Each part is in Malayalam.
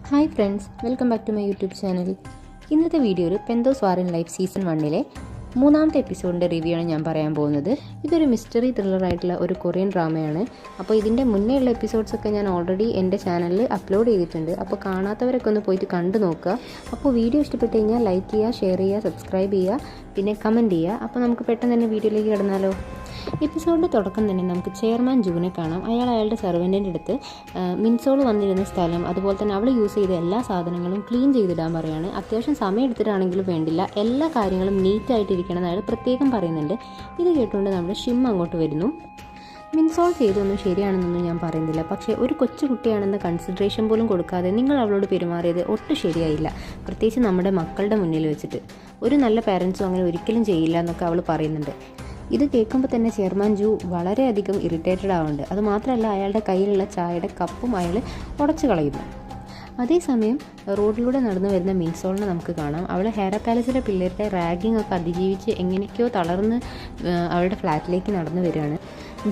Hi friends, welcome back to my YouTube channel. ഇന്നത്തെ വീഡിയോയിൽ Penthouse War in Life season 1 മൂന്നാമത്തെ എപ്പിസോഡിൻ്റെ റിവ്യൂ ആണ് ഞാൻ പറയാൻ പോകുന്നത്. ഇതൊരു മിസ്റ്ററി ത്രില്ലറായിട്ടുള്ള ഒരു കൊറിയൻ ഡ്രാമയാണ്. അപ്പോൾ ഇതിൻ്റെ മുന്നേ ഉള്ള എപ്പിസോഡ്സൊക്കെ ഞാൻ ഓൾറെഡി എൻ്റെ ചാനലിൽ അപ്ലോഡ് ചെയ്തിട്ടുണ്ട്. അപ്പോൾ കാണാത്തവരൊക്കെ ഒന്ന് പോയിട്ട് കണ്ടു നോക്കുക. അപ്പോൾ വീഡിയോ ഇഷ്ടപ്പെട്ട് കഴിഞ്ഞാൽ ലൈക്ക് ചെയ്യുക, ഷെയർ ചെയ്യുക, സബ്സ്ക്രൈബ് ചെയ്യുക, പിന്നെ കമൻറ്റ് ചെയ്യുക. അപ്പോൾ നമുക്ക് പെട്ടെന്ന് തന്നെ വീഡിയോയിലേക്ക് കിടന്നാലോ. എപ്പിസോഡിൻ്റെ തുടക്കം തന്നെ നമുക്ക് ചെയർമാൻ ജൂനെ കാണാം. അയാളുടെ സെർവൻറ്റിൻ്റെ അടുത്ത് മിൻസോൾ വന്നിരുന്ന സ്ഥലം, അതുപോലെ തന്നെ അവൾ യൂസ് ചെയ്ത എല്ലാ സാധനങ്ങളും ക്ലീൻ ചെയ്തിടാൻ പറയുകയാണ്. അത്യാവശ്യം സമയം എടുത്തിട്ടാണെങ്കിലും വേണ്ടില്ല, എല്ലാ കാര്യങ്ങളും നീറ്റായിട്ടിരിക്കണം എന്ന് അയാൾ പ്രത്യേകം പറയുന്നുണ്ട്. ഇത് കേട്ടുകൊണ്ട് നമ്മുടെ ഷിം അങ്ങോട്ട് വരുന്നു. മിൻസോൾ ചെയ്തൊന്നും ശരിയാണെന്നൊന്നും ഞാൻ പറയുന്നില്ല, പക്ഷേ ഒരു കൊച്ചുകുട്ടിയാണെന്ന കൺസിഡറേഷൻ പോലും കൊടുക്കാതെ നിങ്ങൾ അവളോട് പെരുമാറിയത് ഒട്ടും ശരിയായില്ല, പ്രത്യേകിച്ച് നമ്മുടെ മക്കളുടെ മുന്നിൽ വെച്ചിട്ട്. ഒരു നല്ല പാരൻസും അങ്ങനെ ഒരിക്കലും ചെയ്യില്ല എന്നൊക്കെ അവൾ പറയുന്നുണ്ട്. ഇത് കേൾക്കുമ്പോൾ തന്നെ ചെയർമാൻ ജു വളരെയധികം ഇറിറ്റേറ്റഡ് ആവുന്നുണ്ട്. അതുമാത്രമല്ല, അയാളുടെ കയ്യിലുള്ള ചായയുടെ കപ്പും അയാൾ ഉടച്ചു കളയുന്നു. അതേസമയം റോഡിലൂടെ നടന്നു വരുന്ന മിൻസോളിനെ നമുക്ക് കാണാം. അവൾ ഹെയർ പാലസിലെ പിള്ളേരുടെ റാഗിങ് ഒക്കെ അതിജീവിച്ച് എങ്ങനെയൊക്കെയോ തളർന്ന് അവളുടെ ഫ്ലാറ്റിലേക്ക് നടന്നു വരികയാണ്.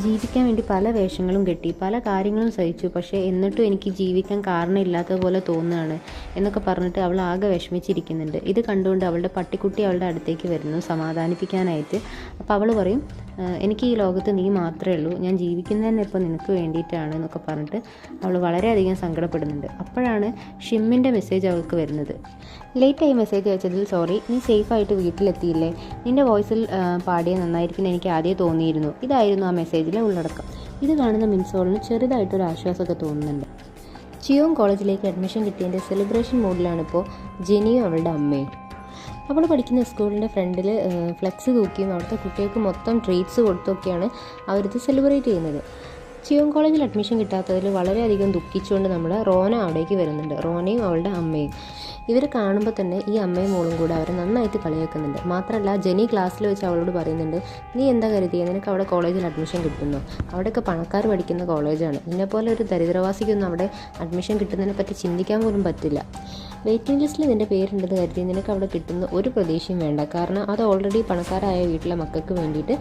ജീവിക്കാൻ വേണ്ടി പല വേഷങ്ങളും കെട്ടി, പല കാര്യങ്ങളും സഹിച്ചു, പക്ഷേ എന്നിട്ടും എനിക്ക് ജീവിക്കാൻ കാരണമില്ലാത്ത പോലെ തോന്നുകയാണ് എന്നൊക്കെ പറഞ്ഞിട്ട് അവൾ ആകെ വിഷമിച്ചിരിക്കുന്നുണ്ട്. ഇത് കണ്ടുകൊണ്ട് അവളുടെ പട്ടിക്കുട്ടി അവളുടെ അടുത്തേക്ക് വരുന്നു സമാധാനിപ്പിക്കാനായിട്ട്. അപ്പോൾ അവൾ പറയും, എനിക്ക് ഈ ലോകത്ത് നീ മാത്രമേ ഉള്ളൂ, ഞാൻ ജീവിക്കുന്നതന്നെ ഇപ്പോൾ നിനക്ക് വേണ്ടിയിട്ടാണ് എന്നൊക്കെ പറഞ്ഞിട്ട് അവൾ വളരെയധികം സങ്കടപ്പെടുന്നുണ്ട്. അപ്പോഴാണ് ഷിമ്മിൻ്റെ മെസ്സേജ് അവൾക്ക് വരുന്നത്. ലേറ്റായി മെസ്സേജ് അയച്ചതിൽ സോറി, നീ സേഫായിട്ട് വീട്ടിലെത്തിയില്ലേ, നിൻ്റെ വോയിസിൽ പാടിയ നന്നായിരിക്കും എനിക്ക് ആദ്യം തോന്നിയിരുന്നു. ഇതായിരുന്നു ആ മെസ്സേജിലെ ഉള്ളടക്കം. ഇത് കാണുന്ന മിൻസോളിന് ചെറുതായിട്ടൊരു ആശ്വാസമൊക്കെ തോന്നുന്നുണ്ട്. ചിയോങ് കോളേജിലേക്ക് അഡ്മിഷൻ കിട്ടിയതിൻ്റെ സെലിബ്രേഷൻ മൂഡിലാണിപ്പോൾ ജെനിയും അവളുടെ അമ്മയും. അവൾ പഠിക്കുന്ന സ്കൂളിൻ്റെ ഫ്രണ്ടിൽ ഫ്ലെക്സ് തൂക്കിയും അവിടുത്തെ കുട്ടികൾക്ക് മൊത്തം ട്രീറ്റ്സ് കൊടുത്തൊക്കെയാണ് അവരിത് സെലിബ്രേറ്റ് ചെയ്യുന്നത്. ചിയോങ് കോളേജിൽ അഡ്മിഷൻ കിട്ടാത്തതിൽ വളരെയധികം ദുഃഖിച്ചുകൊണ്ട് നമ്മുടെ റോന അവിടേക്ക് വരുന്നുണ്ട്, റോനയും അവളുടെ അമ്മയും. ഇവർ കാണുമ്പോൾ തന്നെ ഈ അമ്മയും മോളും കൂടെ അവരെ നന്നായിട്ട് കളിയാക്കുന്നുണ്ട്. മാത്രമല്ല, ജെനി ക്ലാസ്സിൽ വെച്ച് അവളോട് പറയുന്നുണ്ട്, നീ എന്താ കരുതിയത്, നിനക്ക് അവിടെ കോളേജിൽ അഡ്മിഷൻ കിട്ടുന്നു, അവിടെയൊക്കെ പണക്കാർ പഠിക്കുന്ന കോളേജാണ്, നിന്നെപ്പോലെ ഒരു ദരിദ്രവാസിക്കൊന്നും അവിടെ അഡ്മിഷൻ കിട്ടുന്നതിനെ പറ്റി ചിന്തിക്കാൻ പോലും പറ്റില്ല. വെയിറ്റിംഗ് ലിസ്റ്റിൽ നിൻ്റെ പേരുണ്ടെന്ന് കരുതി നിനക്ക് അവിടെ കിട്ടുന്ന ഒരു പ്രതീക്ഷയും വേണ്ട, കാരണം അത് ഓൾറെഡി പണക്കാരായ വീട്ടിലെ മക്കൾക്ക് വേണ്ടിയിട്ട്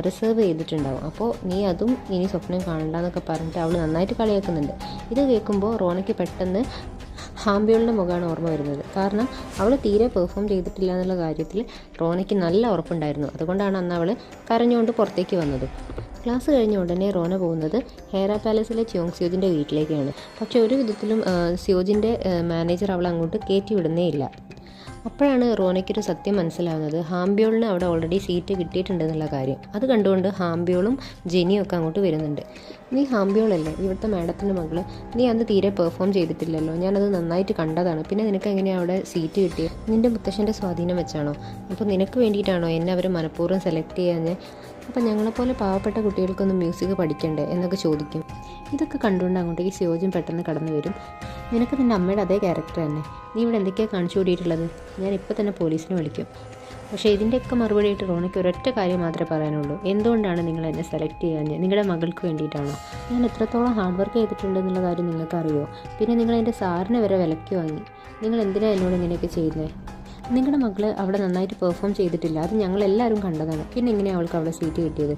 റിസർവ് ചെയ്തിട്ടുണ്ടാവും. അപ്പോൾ നീ അതും ഇനി സ്വപ്നം കാണണ്ടെന്നൊക്കെ പറഞ്ഞിട്ട് അവൾ നന്നായിട്ട് കളിയാക്കുന്നുണ്ട്. ഇത് കേൾക്കുമ്പോൾ റോനയ്ക്ക് പെട്ടെന്ന് ഹാംബ്യോളിൻ്റെ മുഖമാണ് ഓർമ്മ വരുന്നത്. കാരണം അവൾ തീരെ പെർഫോം ചെയ്തിട്ടില്ല എന്നുള്ള കാര്യത്തിൽ റോനയ്ക്ക് നല്ല ഉറപ്പുണ്ടായിരുന്നു. അതുകൊണ്ടാണ് അന്ന് അവൾ കരഞ്ഞുകൊണ്ട് പുറത്തേക്ക് വന്നത്. ക്ലാസ് കഴിഞ്ഞ ഉടനെ റോന പോകുന്നത് ഹെയർ പാലസിലെ ചിയോങ് സ്യോജിൻ്റെ വീട്ടിലേക്കാണ്. പക്ഷേ ഒരു വിധത്തിലും സ്യോജിൻ്റെ മാനേജർ അവൾ അങ്ങോട്ട് കയറ്റി വിടുന്നേ ഇല്ല. അപ്പോഴാണ് റോനയ്ക്കൊരു സത്യം മനസ്സിലാവുന്നത്, ഹാംബ്യോളിന് അവിടെ ഓൾറെഡി സീറ്റ് കിട്ടിയിട്ടുണ്ടെന്നുള്ള കാര്യം. അത് കണ്ടുകൊണ്ട് ഹാംബ്യോളും ജെനിയും ഒക്കെ അങ്ങോട്ട് വരുന്നുണ്ട്. നീ ഹാംബ്യോളല്ലേ, ഇവിടുത്തെ മാഡത്തിൻ്റെ മകള്, നീ അന്ന് തീരെ പെർഫോം ചെയ്തിട്ടില്ലല്ലോ, ഞാനത് നന്നായിട്ട് കണ്ടതാണ്, പിന്നെ നിനക്ക് എങ്ങനെയാണ് അവിടെ സീറ്റ് കിട്ടിയത്, നിൻ്റെ മുത്തശ്ശൻ്റെ സ്വാധീനം വെച്ചാണോ, അപ്പോൾ നിനക്ക് വേണ്ടിയിട്ടാണോ എന്നെ അവർ മനഃപൂർവ്വം സെലക്ട് ചെയ്യാഞ്ഞ്, അപ്പോൾ ഞങ്ങളെപ്പോലെ പാവപ്പെട്ട കുട്ടികൾക്കൊന്നും മ്യൂസിക് പഠിക്കണ്ടേ എന്നൊക്കെ ചോദിക്കും. ഇതൊക്കെ കണ്ടുകൊണ്ട് അങ്ങോട്ടേക്ക് സ്യോജും പെട്ടെന്ന് കടന്നു വരും. നിനക്ക് നിൻ്റെ അമ്മയുടെ അതേ ക്യാരക്ടർ തന്നെ, നീ ഇവിടെ എന്തൊക്കെയാണ് കാണിച്ചു കൂടിയിട്ടുള്ളത്, ഞാൻ ഇപ്പോൾ തന്നെ പോലീസിനെ വിളിക്കും. പക്ഷേ ഇതിൻ്റെയൊക്കെ മറുപടിയായിട്ട് റോണയ്ക്ക് ഒരൊറ്റ കാര്യം മാത്രമേ പറയാനുള്ളൂ, എന്തുകൊണ്ടാണ് നിങ്ങൾ എന്നെ സെലക്ട് ചെയ്യാഞ്ഞ്, നിങ്ങളുടെ മകൾക്ക് വേണ്ടിയിട്ടാണോ, ഞാൻ എത്രത്തോളം ഹാർഡ് വർക്ക് ചെയ്തിട്ടുണ്ടെന്നുള്ള കാര്യം നിങ്ങൾക്കറിയോ, പിന്നെ നിങ്ങൾ എൻ്റെ സാറിനെ വരെ വിലയ്ക്ക് വാങ്ങി, നിങ്ങൾ എന്തിനാണ് എന്നോട് ഇങ്ങനെയൊക്കെ ചെയ്യുന്നത്, നിങ്ങളുടെ മകൾ അവിടെ നന്നായിട്ട് പെർഫോം ചെയ്തിട്ടില്ല, അത് ഞങ്ങളെല്ലാവരും കണ്ടതാണ്, പിന്നെ എങ്ങനെയാണ് അവൾക്ക് അവിടെ സീറ്റ് കിട്ടിയത്,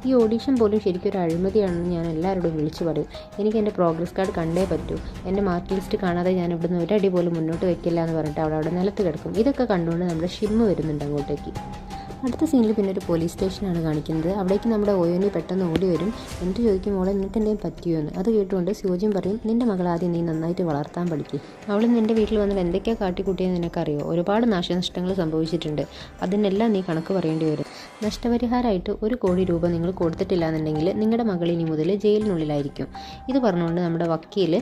ഈ ഓഡീഷൻ പോലും ശരിക്കും ഒരു അഴിമതിയാണെന്ന് ഞാൻ എല്ലാവരോടും വിളിച്ചു പറയും, എനിക്ക് എൻ്റെ പ്രോഗ്രസ് കാർഡ് കണ്ടേ പറ്റൂ, എൻ്റെ മാർക്ക് ലിസ്റ്റ് കാണാതെ ഞാൻ ഇവിടുന്ന് ഒരടി പോലും മുന്നോട്ട് വെക്കില്ല എന്ന് പറഞ്ഞിട്ട് അവിടെ നിലത്ത് കിടക്കും. ഇതൊക്കെ കണ്ടുകൊണ്ട് നമ്മുടെ ഷിമ്മ വരുന്നുണ്ട് അങ്ങോട്ടേക്ക്. അടുത്ത സീനിൽ പിന്നെ ഒരു പോലീസ് സ്റ്റേഷനാണ് കാണിക്കുന്നത്. അവിടേക്ക് നമ്മുടെ ഓയോനി പെട്ടെന്ന് ഓടി വരും. എന്നിട്ട് ചോദിക്കും, മോളെ നിനക്ക് എന്തെങ്കിലും പറ്റിയോ എന്ന്. അത് കേട്ടുകൊണ്ട് സ്യോജിയും പറയും, നിൻ്റെ മകൾ ആദ്യം നീ നന്നായിട്ട് വളർത്താൻ പഠിക്കും, അവൾ നിൻ്റെ വീട്ടിൽ വന്നിട്ട് എന്തൊക്കെയാണ് കാട്ടിക്കൂട്ടിയെന്ന് നിനക്കറിയോ, ഒരുപാട് നാശനഷ്ടങ്ങൾ സംഭവിച്ചിട്ടുണ്ട്, അതിനെല്ലാം നീ കണക്ക് പറയേണ്ടി വരും, നഷ്ടപരിഹാരമായിട്ട് 1 കോടി രൂപ നിങ്ങൾ കൊടുത്തിട്ടില്ല എന്നുണ്ടെങ്കിൽ നിങ്ങളുടെ മകൾ ഇനി മുതൽ ജയിലിനുള്ളിലായിരിക്കും. ഇത് പറഞ്ഞുകൊണ്ട് നമ്മുടെ വക്കീൽ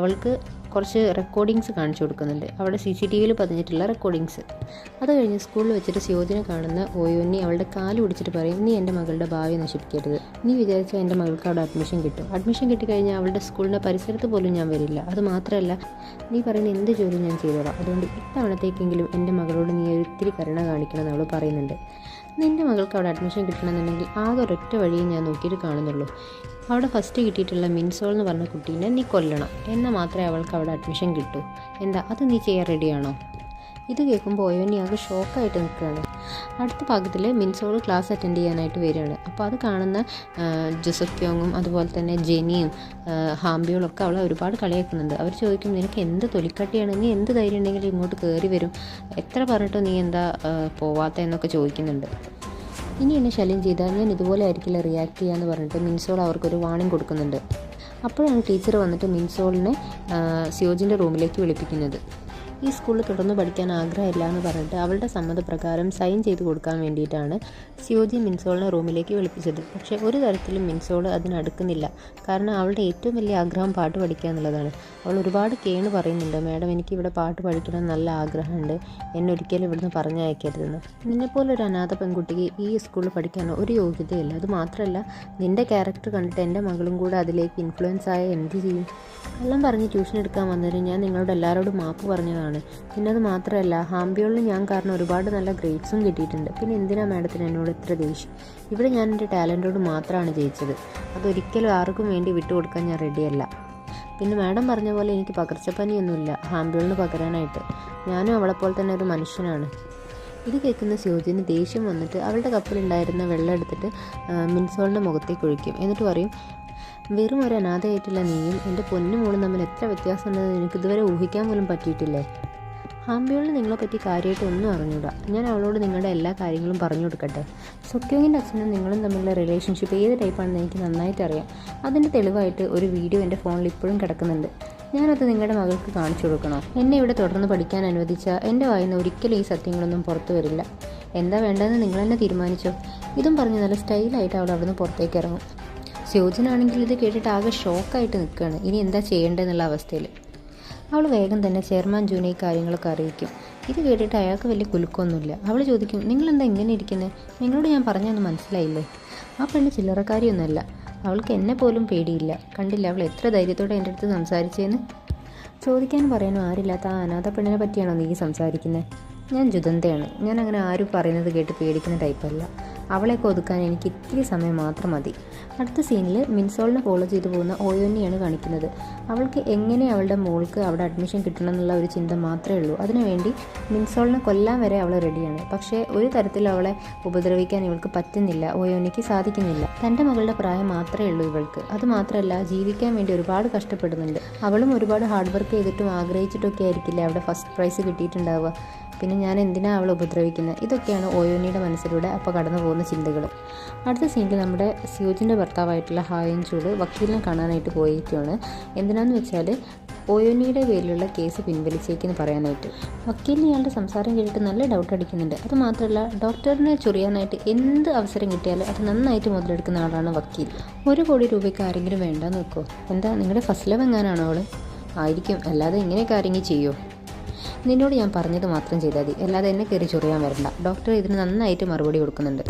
അവൾക്ക് കുറച്ച് റെക്കോർഡിങ്സ് കാണിച്ചു കൊടുക്കുന്നുണ്ട്, അവിടെ CCTVയിൽ പതിഞ്ഞിട്ടുള്ള റെക്കോർഡിങ്സ്. അത് കഴിഞ്ഞ് സ്കൂളിൽ വെച്ചിട്ട് സ്യോജിനെ കാണുന്ന ഓയോന്നി അവളുടെ കാല് പിടിച്ചിട്ട് പറയും, നീ എൻ്റെ മകളുടെ ഭാവി നശിപ്പിക്കരുത്, നീ വിചാരിച്ചാൽ എൻ്റെ മകൾക്ക് അവിടെ അഡ്മിഷൻ കിട്ടും, അഡ്മിഷൻ കിട്ടിക്കഴിഞ്ഞാൽ അവളുടെ സ്കൂളിൻ്റെ പരിസരത്ത് പോലും ഞാൻ വരില്ല, അത് മാത്രമല്ല നീ പറയുന്ന എന്ത് ജോലി ഞാൻ ചെയ്തോളാം, അതുകൊണ്ട് ഇത്തവണത്തേക്കെങ്കിലും എൻ്റെ മകളോട് നീ ഒത്തിരി കരുണ കാണിക്കണമെന്ന് അവൾ പറയുന്നുണ്ട്. നിൻ്റെ മകൾക്ക് അവിടെ അഡ്മിഷൻ കിട്ടണമെന്നുണ്ടെങ്കിൽ ആകെ ഒരൊറ്റ വഴിയും ഞാൻ നോക്കിയിട്ട് കാണുന്നുള്ളൂ, അവിടെ ഫസ്റ്റ് കിട്ടിയിട്ടുള്ള മിൻസോൾ എന്ന് പറഞ്ഞ കുട്ടീനെ നീ കൊല്ലണം, എന്നാൽ മാത്രമേ അവൾക്ക് അവിടെ അഡ്മിഷൻ കിട്ടൂ, എന്താ അത് നീ ചെയ്യാൻ റെഡിയാണോ. ഇത് കേൾക്കുമ്പോൾ ഓയോന്നി ആകെ ഷോക്കായിട്ട് നിൽക്കുകയാണ്. അടുത്ത ഭാഗത്തിൽ മിൻസോൾ ക്ലാസ് അറ്റൻഡ് ചെയ്യാനായിട്ട് വരികയാണ്. അപ്പോൾ അത് കാണുന്ന ജുസക്യോങ്ങും അതുപോലെ തന്നെ ജെനിയും ഹാംബിയോളൊക്കെ അവളെ ഒരുപാട് കളിയാക്കുന്നുണ്ട്. അവർ ചോദിക്കും, നിനക്ക് എന്ത് തൊലിക്കട്ടിയാണ്, നീ എന്ത് ധൈര്യം ഉണ്ടെങ്കിൽ ഇങ്ങോട്ട് കയറി വരും, എത്ര പറഞ്ഞിട്ടോ നീ എന്താ പോവാത്ത എന്നൊക്കെ ചോദിക്കുന്നുണ്ട്. ഇനി എന്നെ ശല്യം ചെയ്താൽ ഞാൻ ഇതുപോലെ ആയിരിക്കില്ല റിയാക്ട് ചെയ്യാന്ന് പറഞ്ഞിട്ട് മിൻസോൾ അവർക്കൊരു വാണിംഗ് കൊടുക്കുന്നുണ്ട്. അപ്പോഴാണ് ടീച്ചർ വന്നിട്ട് മിൻസോളിനെ സിയോജിൻ്റെ റൂമിലേക്ക് വിളിപ്പിക്കുന്നത്. ഈ സ്കൂളിൽ തുടർന്ന് പഠിക്കാൻ ആഗ്രഹമില്ല എന്ന് പറഞ്ഞിട്ട് അവളുടെ സമ്മതപ്രകാരം സൈൻ ചെയ്ത് കൊടുക്കാൻ വേണ്ടിയിട്ടാണ് സിയോജി മിൻസോളിനെ റൂമിലേക്ക് വിളിപ്പിച്ചത്. പക്ഷേ ഒരു തരത്തിലും മിൻസോൾ അതിനടുക്കുന്നില്ല. കാരണം അവളുടെ ഏറ്റവും വലിയ ആഗ്രഹം പാട്ട് പഠിക്കുക എന്നുള്ളതാണ്. അവൾ ഒരുപാട് കേണ് പറയുന്നുണ്ട്, മാഡം എനിക്ക് ഇവിടെ പാട്ട് പഠിക്കണം നല്ല ആഗ്രഹമുണ്ട്, എന്നെ ഒരിക്കലും ഇവിടുന്ന് പറഞ്ഞയക്കരുതെന്ന്. നിന്നെപ്പോലെ ഒരു അനാഥ പെൺകുട്ടിക്ക് ഈ സ്കൂളിൽ പഠിക്കാൻ ഒരു യോഗ്യതയില്ല. അത് മാത്രമല്ല, നിൻ്റെ ക്യാരക്ടർ കണ്ടിട്ട് എൻ്റെ മകളും കൂടെ അതിലേക്ക് ഇൻഫ്ലുവൻസ് ആയ എന്ത് ചെയ്യും? എല്ലാം പറഞ്ഞ് ട്യൂഷൻ എടുക്കാൻ വന്നതിന് ഞാൻ നിങ്ങളോട് എല്ലാവരോടും മാപ്പ് പറഞ്ഞതാണ്. പിന്നെ അത് മാത്രമല്ല, ഹാംബിയോളിൽ ഞാൻ കാരണം ഒരുപാട് നല്ല ഗ്രേഡ്സും കിട്ടിയിട്ടുണ്ട്. പിന്നെ എന്തിനാ മാഡത്തിന് എന്നോട് ഇത്ര ദേഷ്യം? ഇവിടെ ഞാൻ എൻ്റെ ടാലൻറ്റോട് മാത്രമാണ് ജയിച്ചത്. അതൊരിക്കലും ആർക്കും വേണ്ടി വിട്ടുകൊടുക്കാൻ ഞാൻ റെഡിയല്ല. പിന്നെ മാഡം പറഞ്ഞ പോലെ എനിക്ക് പകർച്ചപ്പനിയൊന്നുമില്ല ഹാംബിയോളിന് പകരാനായിട്ട്. ഞാനും അവളെപ്പോലെ തന്നെ ഒരു മനുഷ്യനാണ്. ഇത് കേൾക്കുന്ന സിയോജിന് ദേഷ്യം വന്നിട്ട് അവളുടെ കപ്പിലുണ്ടായിരുന്ന വെള്ളം എടുത്തിട്ട് മിൻസോളിൻ്റെ മുഖത്തേക്ക് ഒഴിക്കും. എന്നിട്ട് പറയും, വെറും ഒരു അനാഥയായിട്ടുള്ള നീയും എൻ്റെ പൊന്നു മോളും തമ്മിൽ എത്ര വ്യത്യാസമുണ്ടെന്ന് എനിക്ക് ഇതുവരെ ഊഹിക്കാൻ പോലും പറ്റിയിട്ടില്ലേ? ഹാംബിയോളിന് നിങ്ങളെപ്പറ്റി കാര്യമായിട്ട് ഒന്നും അറിഞ്ഞൂടാ. ഞാൻ അവളോട് നിങ്ങളുടെ എല്ലാ കാര്യങ്ങളും പറഞ്ഞു കൊടുക്കട്ടെ. സൊക്യോങ്ങിൻ്റെ അച്ഛനും നിങ്ങളും തമ്മിലുള്ള റിലേഷൻഷിപ്പ് ഏത് ടൈപ്പാണെന്ന് എനിക്ക് നന്നായിട്ട് അറിയാം. അതിൻ്റെ തെളിവായിട്ട് ഒരു വീഡിയോ എൻ്റെ ഫോണിൽ ഇപ്പോഴും കിടക്കുന്നുണ്ട്. ഞാനത് നിങ്ങളുടെ മകൾക്ക് കാണിച്ചു കൊടുക്കണോ? എന്നെ ഇവിടെ തുടർന്ന് പഠിക്കാൻ അനുവദിച്ചാൽ എൻ്റെ വായിൽ നിന്ന് ഒരിക്കലും ഈ സത്യങ്ങളൊന്നും പുറത്തു വരില്ല. എന്താ വേണ്ടതെന്ന് നിങ്ങൾ തന്നെ തീരുമാനിച്ചോ? ഇതും പറഞ്ഞ് നല്ല സ്റ്റൈലായിട്ട് അവൾ അവിടുന്ന് പുറത്തേക്ക് ഇറങ്ങും. സിയോജിനാണെങ്കിൽ ഇത് കേട്ടിട്ട് ആകെ ഷോക്കായിട്ട് നിൽക്കുകയാണ്. ഇനി എന്താ ചെയ്യേണ്ടതെന്നുള്ള അവസ്ഥയിൽ അവൾ വേഗം തന്നെ ചെയർമാൻ ജൂനെ ഈ കാര്യങ്ങളൊക്കെ അറിയിക്കും. ഇത് കേട്ടിട്ട് അയാൾക്ക് വലിയ കുലുക്കൊന്നുമില്ല. അവൾ ചോദിക്കും, നിങ്ങളെന്താ ഇങ്ങനെ ഇരിക്കുന്നത്? നിങ്ങളോട് ഞാൻ പറഞ്ഞൊന്നും മനസ്സിലായില്ലേ? ആ പെണ്ണ് ചില്ലറക്കാരിയൊന്നുമല്ല. അവൾക്ക് എന്നെ പോലും പേടിയില്ല. കണ്ടില്ല അവൾ എത്ര ധൈര്യത്തോടെ എൻ്റെ അടുത്ത് സംസാരിച്ചതെന്ന്? ചോദിക്കാനും പറയാനും ആരില്ലാത്ത ആ അനാഥ പെണ്ണിനെ പറ്റിയാണോ നീ സംസാരിക്കുന്നത്? ഞാൻ ജുദന്തയാണ്. ഞാൻ അങ്ങനെ ആരും പറയുന്നത് കേട്ട് പേടിക്കുന്ന ടൈപ്പല്ല. അവളെയൊക്കെ ഒതുക്കാൻ എനിക്ക് ഇത്തിരി സമയം മാത്രം മതി. അടുത്ത സീനിൽ മിൻസോളിനെ ഫോളോ ചെയ്തു പോകുന്ന ഓയോന്നിയാണ് കാണിക്കുന്നത്. അവൾക്ക് എങ്ങനെ അവളുടെ മോൾക്ക് അവിടെ അഡ്മിഷൻ കിട്ടണം എന്നുള്ള ഒരു ചിന്ത മാത്രമേ ഉള്ളൂ. അതിനുവേണ്ടി മിൻസോളിനെ കൊല്ലാൻ വരെ അവൾ റെഡിയാണ്. പക്ഷേ ഒരു തരത്തിൽ അവളെ ഉപദ്രവിക്കാൻ ഇവൾക്ക് പറ്റുന്നില്ല, ഓയോന്നിക്ക് സാധിക്കുന്നില്ല. തൻ്റെ മകളുടെ പ്രായം മാത്രമേ ഉള്ളൂ ഇവൾക്ക്. അതുമാത്രമല്ല, ജീവിക്കാൻ വേണ്ടി ഒരുപാട് കഷ്ടപ്പെടുന്നുണ്ട്. അവളും ഒരുപാട് ഹാർഡ് വർക്ക് ചെയ്തിട്ടും ആഗ്രഹിച്ചിട്ടൊക്കെ ആയിരിക്കില്ല അവിടെ ഫസ്റ്റ് പ്രൈസ് കിട്ടിയിട്ടുണ്ടാവുക. പിന്നെ ഞാൻ എന്തിനാണ് അവളെ ഉപദ്രവിക്കുന്നത്? ഇതൊക്കെയാണ് ഓയോന്നിയുടെ മനസ്സിലൂടെ അപ്പോൾ കടന്നു പോകുന്ന ചിന്തകൾ. അടുത്ത സീനിൽ നമ്മുടെ സിയോജിൻ്റെ ഭർത്താവായിട്ടുള്ള ഹായൻചൂട് വക്കീലിനെ കാണാനായിട്ട് പോയിരിക്കുകയാണ്. എന്തിനാന്ന് വെച്ചാൽ ഓയോന്നിയുടെ പേരിലുള്ള കേസ് പിൻവലിച്ചേക്കെന്ന് പറയാനായിട്ട്. വക്കീലിന് ഇയാളുടെ സംസാരം കേട്ടിട്ട് നല്ല ഡൗട്ട് അടിക്കുന്നുണ്ട്. അതുമാത്രമല്ല, ഡോക്ടറിനെ ചൊറിയാനായിട്ട് എന്ത് അവസരം കിട്ടിയാലും അത് നന്നായിട്ട് മുതലെടുക്കുന്ന ആളാണ് വക്കീൽ. 1 കോടി രൂപയ്ക്ക് ആരെങ്കിലും വേണ്ടാന്ന് വെക്കോ? എന്താ നിങ്ങളുടെ ഫസ്റ്റ് ലവ് എങ്ങാനാണോ അവൾ? ആയിരിക്കും, അല്ലാതെ ഇങ്ങനെയൊക്കെ ആരെങ്കിലും ചെയ്യുമോ? നിന്നോട് ഞാൻ പറഞ്ഞത് മാത്രം ചെയ്താൽ മതി, അല്ലാതെ എന്നെ കയറി ചൊറിയാൻ വരണ്ട. ഡോക്ടർ ഇതിന് നന്നായിട്ട് മറുപടി കൊടുക്കുന്നുണ്ട്.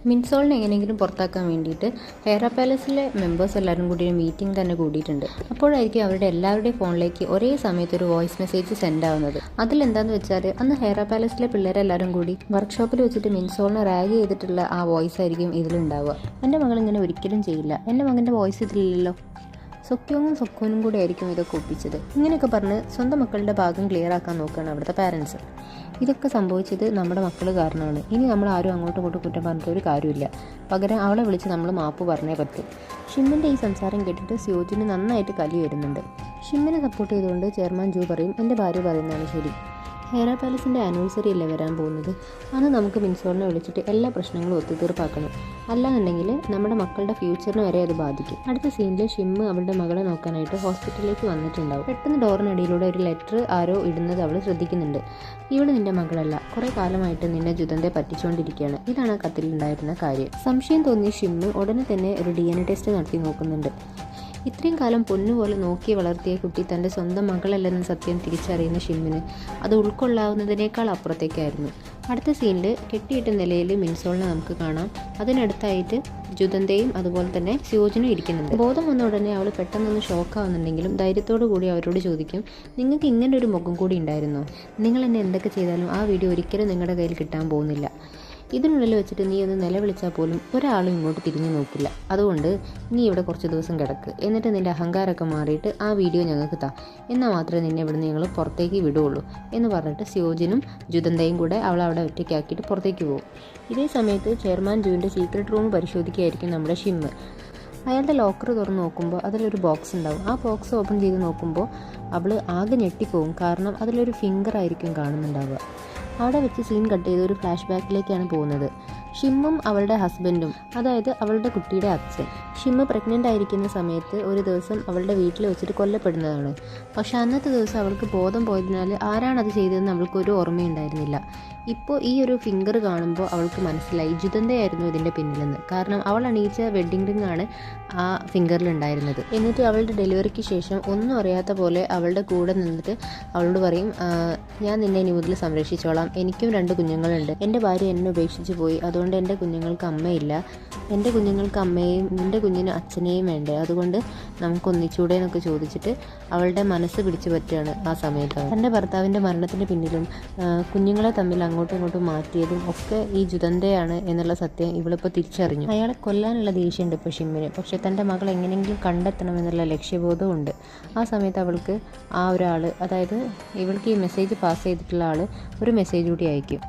മിൻസോളിനെ എങ്ങനെയെങ്കിലും പുറത്താക്കാൻ വേണ്ടിയിട്ട് ഹെയറ പാലസിലെ മെമ്പേഴ്സ് എല്ലാവരും കൂടി ഒരു മീറ്റിംഗ് തന്നെ കൂടിയിട്ടുണ്ട്. അപ്പോഴായിരിക്കും അവരുടെ എല്ലാവരുടെയും ഫോണിലേക്ക് ഒരേ സമയത്ത് ഒരു വോയിസ് മെസ്സേജ് സെൻഡ് ആവുന്നത്. അതിലെന്താണെന്ന് വെച്ചാൽ, അന്ന് ഹെയറ പാലസിലെ പിള്ളേരെല്ലാവരും കൂടി വർക്ക്ഷോപ്പിൽ വെച്ചിട്ട് മിൻസോളിനെ റാഗ് ചെയ്തിട്ടുള്ള ആ വോയിസ് ആയിരിക്കും ഇതിലുണ്ടാവുക. എൻ്റെ മകൾ ഇങ്ങനെ ഒരിക്കലും ചെയ്യില്ല, എൻ്റെ മകൻ്റെ വോയിസ് ഇതിലില്ലല്ലോ, സൊക്യോനും കൂടെ ആയിരിക്കും ഇതൊക്കെ ഒപ്പിച്ചത്. ഇങ്ങനെയൊക്കെ പറഞ്ഞ് സ്വന്തം മക്കളുടെ ഭാഗം ക്ലിയർ ആക്കാൻ നോക്കുകയാണ് അവിടുത്തെ പാരൻസ്. ഇതൊക്കെ സംഭവിച്ചത് നമ്മുടെ മക്കൾ കാരണമാണ്. ഇനി നമ്മൾ ആരും അങ്ങോട്ടും ഇങ്ങോട്ടും കുറ്റം പറഞ്ഞിട്ട് ഒരു കാര്യമില്ല. പകരം അവളെ വിളിച്ച് നമ്മൾ മാപ്പ് പറഞ്ഞേ പറ്റും. ഷിമ്മിൻ്റെ ഈ സംസാരം കേട്ടിട്ട് സിയോജിന് നന്നായിട്ട് കലി വരുന്നുണ്ട്. ഷിമ്മിനെ സപ്പോർട്ട് ചെയ്തുകൊണ്ട് ചെയർമാൻ ജൂ പറയും, എൻ്റെ ഭാര്യ പറയുന്നതാണ് ശരി. ഹെയറ പാലസിൻ്റെ ആനിവേഴ്സറി അല്ലേ വരാൻ പോകുന്നത്, അന്ന് നമുക്ക് മിൻസോളിനെ വിളിച്ചിട്ട് എല്ലാ പ്രശ്നങ്ങളും ഒത്തുതീർപ്പാക്കണം. അല്ലാന്നുണ്ടെങ്കിൽ നമ്മുടെ മക്കളുടെ ഫ്യൂച്ചറിന് വരെ അത് ബാധിക്കും. അടുത്ത സീനിൽ ഷിമ്മ് അവളുടെ മകളെ നോക്കാനായിട്ട് ഹോസ്പിറ്റലിലേക്ക് വന്നിട്ടുണ്ടാവും. പെട്ടെന്ന് ഡോറിനടിയിലൂടെ ഒരു ലെറ്റർ ആരോ ഇടുന്നത് അവൾ ശ്രദ്ധിക്കുന്നുണ്ട്. ഇവൾ നിൻ്റെ മകളല്ല, കുറേ കാലമായിട്ട് നിന്നെ ജുദന്തയെ പറ്റിച്ചുകൊണ്ടിരിക്കുകയാണ്. ഇതാണ് ആ കത്തിലുണ്ടായിരുന്ന കാര്യം. സംശയം തോന്നിയ ഷിമ്മ് ഉടനെ തന്നെ ഒരു DNA ടെസ്റ്റ് നടത്തി നോക്കുന്നുണ്ട്. ഇത്രയും കാലം പൊന്നുപോലെ നോക്കി വളർത്തിയ കുട്ടി തൻ്റെ സ്വന്തം മകളല്ലെന്ന സത്യം തിരിച്ചറിയുന്ന ഷിമ്മിന് അത് ഉൾക്കൊള്ളാവുന്നതിനേക്കാൾ അപ്പുറത്തേക്കായിരുന്നു. അടുത്ത സീനിൽ കെട്ടിയിട്ട നിലയിൽ മിൻസോളിനെ നമുക്ക് കാണാം. അതിനടുത്തായിട്ട് ജുദന്തയും അതുപോലെ തന്നെ സിയോജിനും ഇരിക്കുന്നുണ്ട്. ബോധം വന്ന ഉടനെ അവൾ പെട്ടെന്നൊന്ന് ഷോക്കാവുന്നുണ്ടെങ്കിലും ധൈര്യത്തോടു കൂടി അവരോട് ചോദിക്കും, നിങ്ങൾക്ക് ഇങ്ങനെ ഒരു മുഖം കൂടി ഉണ്ടായിരുന്നോ? നിങ്ങൾ എന്നെ എന്തൊക്കെ ചെയ്താലും ആ വീഡിയോ ഒരിക്കലും നിങ്ങളുടെ കയ്യിൽ കിട്ടാൻ പോകുന്നില്ല. ഇതിനുള്ളിൽ വെച്ചിട്ട് നീ ഒന്ന് നിലവിളിച്ചാൽ പോലും ഒരാളും ഇങ്ങോട്ട് തിരിഞ്ഞു നോക്കില്ല. അതുകൊണ്ട് നീ ഇവിടെ കുറച്ച് ദിവസം കിടക്ക്, എന്നിട്ട് നിൻ്റെ അഹങ്കാരമൊക്കെ മാറിയിട്ട് ആ വീഡിയോ ഞങ്ങൾക്ക് താ, എന്നാൽ മാത്രമേ നിന്നെ ഇവിടുന്ന് ഞങ്ങൾ പുറത്തേക്ക് വിടുകയുള്ളൂ എന്ന് പറഞ്ഞിട്ട് സ്യോജിനും ജുദന്തയും കൂടെ അവളവിടെ ഒറ്റയ്ക്കാക്കിയിട്ട് പുറത്തേക്ക് പോകും. ഇതേ സമയത്ത് ചെയർമാൻ ജുവിൻ്റെ സീക്രട്ട് റൂം പരിശോധിക്കുകയായിരിക്കും നമ്മുടെ ഷിമ്മ്. അയാളുടെ ലോക്കർ തുറന്ന് നോക്കുമ്പോൾ അതിലൊരു ബോക്സ് ഉണ്ടാവും. ആ ബോക്സ് ഓപ്പൺ ചെയ്ത് നോക്കുമ്പോൾ അവൾ ആകെ ഞെട്ടിപ്പോവും. കാരണം അതിലൊരു ഫിംഗർ ആയിരിക്കും കാണുന്നുണ്ടാവുക. അവിടെ വെച്ച് സീൻ കട്ട് ചെയ്ത് ഒരു ഫ്ലാഷ് ബാക്കിലേക്കാണ് പോകുന്നത്. ഷിമ്മും അവളുടെ ഹസ്ബൻഡും, അതായത് അവളുടെ കുട്ടിയുടെ അച്ഛൻ. ഷിമ്മ് പ്രഗ്നൻ്റ് ആയിരിക്കുന്ന സമയത്ത് ഒരു ദിവസം അവളുടെ വീട്ടിൽ വെച്ചിട്ട് കൊല്ലപ്പെടുന്നതാണ്. പക്ഷെ അന്നത്തെ ദിവസം അവൾക്ക് ബോധം പോയതിനാൽ ആരാണത് ചെയ്തതെന്ന് അവൾക്കൊരു ഓർമ്മയുണ്ടായിരുന്നില്ല. ഇപ്പോൾ ഈ ഒരു ഫിംഗർ കാണുമ്പോൾ അവൾക്ക് മനസ്സിലായി ജുദന്തയായിരുന്നു ഇതിൻ്റെ പിന്നിലെന്ന്. കാരണം അവൾ അണിയിച്ച വെഡ്ഡിങ് റിംഗ് ആണ് ആ ഫിംഗറിലുണ്ടായിരുന്നത്. എന്നിട്ട് അവളുടെ ഡെലിവറിക്ക് ശേഷം ഒന്നും അറിയാത്ത പോലെ അവളുടെ കൂടെ നിന്നിട്ട് അവളോട് പറയും, ഞാൻ നിന്നെ ഇനി മുതൽ സംരക്ഷിച്ചോളാം, എനിക്കും 2 കുഞ്ഞുങ്ങളുണ്ട്, എൻ്റെ ഭാര്യ എന്നെ ഉപേക്ഷിച്ച് പോയി, അതുകൊണ്ട് എൻ്റെ കുഞ്ഞുങ്ങൾക്ക് അമ്മയില്ല, എൻ്റെ കുഞ്ഞുങ്ങൾക്ക് അമ്മയെയും നിൻ്റെ കുഞ്ഞിന് അച്ഛനെയും വേണ്ടേ, അതുകൊണ്ട് നമുക്ക് ഒന്നിച്ചൂടെ എന്നൊക്കെ ചോദിച്ചിട്ട് അവളുടെ മനസ്സ് പിടിച്ചു പറ്റുകയാണ് ആ സമയത്ത്. തൻ്റെ ഭർത്താവിൻ്റെ മരണത്തിന് പിന്നിലും കുഞ്ഞുങ്ങളെ തമ്മിൽ അങ്ങോട്ടും ഇങ്ങോട്ടും മാറ്റിയതും ഒക്കെ ഈ ജുദന്തയാണ് എന്നുള്ള സത്യം ഇവളിപ്പോൾ തിരിച്ചറിഞ്ഞു. അയാളെ കൊല്ലാനുള്ള ദേഷ്യമുണ്ട് ഇപ്പോൾ ഷിമ്മിന്, പക്ഷെ തൻ്റെ മകൾ എങ്ങനെയെങ്കിലും കണ്ടെത്തണമെന്നുള്ള ലക്ഷ്യബോധവും ഉണ്ട്. ആ സമയത്ത് അവൾക്ക് ആ ഒരാൾ, അതായത് ഇവൾക്ക് ഈ മെസ്സേജ് പാസ് ചെയ്തിട്ടുള്ള ആൾ ഒരു മെസ്സേജ് കൂടി അയക്കും.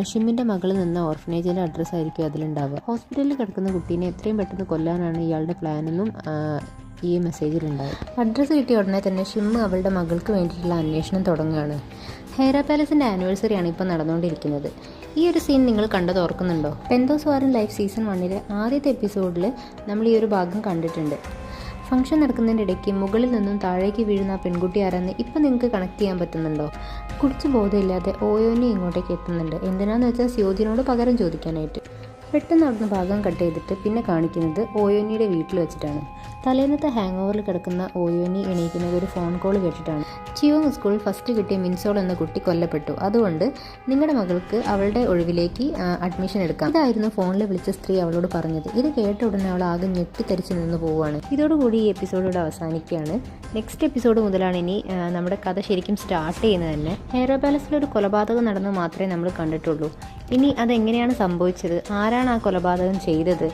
ഷിമ്മിൻ്റെ മകൾ നിന്ന ഓർഫനേജിൻ്റെ അഡ്രസ്സായിരിക്കും അതിലുണ്ടാവുക. ഹോസ്പിറ്റലിൽ കിടക്കുന്ന കുട്ടീനെ എത്രയും പെട്ടെന്ന് കൊല്ലാനാണ് ഇയാളുടെ പ്ലാനെന്നും ഈ മെസ്സേജിലുണ്ടാവും. അഡ്രസ്സ് കിട്ടിയ ഉടനെ തന്നെ ഷിമ്മ് അവളുടെ മകൾക്ക് വേണ്ടിയിട്ടുള്ള അന്വേഷണം തുടങ്ങുകയാണ്. ഹെയറ പാലസിൻ്റെ ആനിവേഴ്സറിയാണ് ഇപ്പോൾ നടന്നുകൊണ്ടിരിക്കുന്നത്. ഈ ഒരു സീൻ നിങ്ങൾ കണ്ടത് ഓർക്കുന്നുണ്ടോ? പെന്തോസ് വാറിൻ ലൈഫ് സീസൺ 1 ആദ്യത്തെ എപ്പിസോഡിൽ നമ്മൾ ഈ ഒരു ഭാഗം കണ്ടിട്ടുണ്ട്. ഫംഗ്ഷൻ നടക്കുന്നതിൻ്റെ ഇടയ്ക്ക് മുകളിൽ നിന്നും താഴേക്ക് വീഴുന്ന ആ പെൺകുട്ടി ആരാന്ന് ഇപ്പം നിങ്ങൾക്ക് കണക്ട് ചെയ്യാൻ പറ്റുന്നുണ്ടോ? കുടിച്ച് ബോധമില്ലാതെ ഓയോനി ഇങ്ങോട്ടേക്ക് എത്തുന്നുണ്ട്. എന്തിനാന്ന് വെച്ചാൽ സ്യോജിനോട് പകരം ചോദിക്കാനായിട്ട്. പെട്ടെന്ന് അവിടുന്ന് ഭാഗം കട്ട് ചെയ്തിട്ട് പിന്നെ കാണിക്കുന്നത് ഓയോനിയുടെ വീട്ടിൽ വെച്ചിട്ടാണ്. തലേന്നത്തെ ഹാങ് ഓവറിൽ കിടക്കുന്ന ഓയോനി എണീക്കുന്നത് ഒരു ഫോൺ കോൾ കേട്ടിട്ടാണ്. ചിയോങ് സ്കൂളിൽ ഫസ്റ്റ് കിട്ടിയ മിൻസോൾ എന്ന കുട്ടി കൊല്ലപ്പെട്ടു, അതുകൊണ്ട് നിങ്ങളുടെ മകൾക്ക് അവളുടെ ഒഴിവിലേക്ക് അഡ്മിഷൻ എടുക്കാം, ഇതായിരുന്നു ഫോണിൽ വിളിച്ച സ്ത്രീ അവളോട് പറഞ്ഞത്. ഇത് കേട്ട ഉടനെ അവൾ ആകെ ഞെട്ടിത്തരിച്ച് നിന്ന് പോവുകയാണ്. ഇതോടുകൂടി ഈ എപ്പിസോഡ് ഇവിടെ അവസാനിക്കുകയാണ്. നെക്സ്റ്റ് എപ്പിസോഡ് മുതലാണ് ഇനി നമ്മുടെ കഥ ശരിക്കും സ്റ്റാർട്ട് ചെയ്യുന്നത് തന്നെ. ഹെയറ പാലസിലൊരു കൊലപാതകം നടന്ന് മാത്രമേ നമ്മൾ കണ്ടിട്ടുള്ളൂ. ഇനി അതെങ്ങനെയാണ് സംഭവിച്ചത്, ആരാണ് ആ കൊലപാതകം ചെയ്തത്,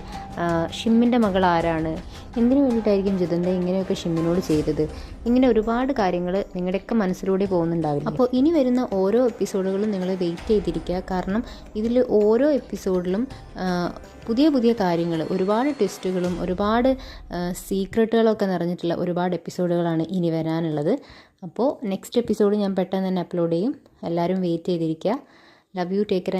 ഷിമ്മിൻ്റെ മകൾ ആരാണ്, എന്തിനു വേണ്ടിയിട്ടായിരിക്കും ജുദന്ത ഇങ്ങനെയൊക്കെ ഷിമ്മിനോട് ചെയ്തത്, ഇങ്ങനെ ഒരുപാട് കാര്യങ്ങൾ നിങ്ങളുടെയൊക്കെ മനസ്സിലൂടെ പോകുന്നുണ്ടാവില്ല. അപ്പോൾ ഇനി വരുന്ന ഓരോ എപ്പിസോഡുകളും നിങ്ങൾ വെയിറ്റ് ചെയ്തിരിക്കുക. കാരണം ഇതിൽ ഓരോ എപ്പിസോഡിലും പുതിയ പുതിയ കാര്യങ്ങൾ, ഒരുപാട് ട്വിസ്റ്റുകളും ഒരുപാട് സീക്രട്ടുകളൊക്കെ നിറഞ്ഞിട്ടുള്ള ഒരുപാട് എപ്പിസോഡുകളാണ് ഇനി വരാനുള്ളത്. അപ്പോൾ നെക്സ്റ്റ് എപ്പിസോഡ് ഞാൻ പെട്ടെന്ന് തന്നെ അപ്ലോഡ് ചെയ്യും. എല്ലാവരും വെയിറ്റ് ചെയ്തിരിക്കുക. Love you, take care.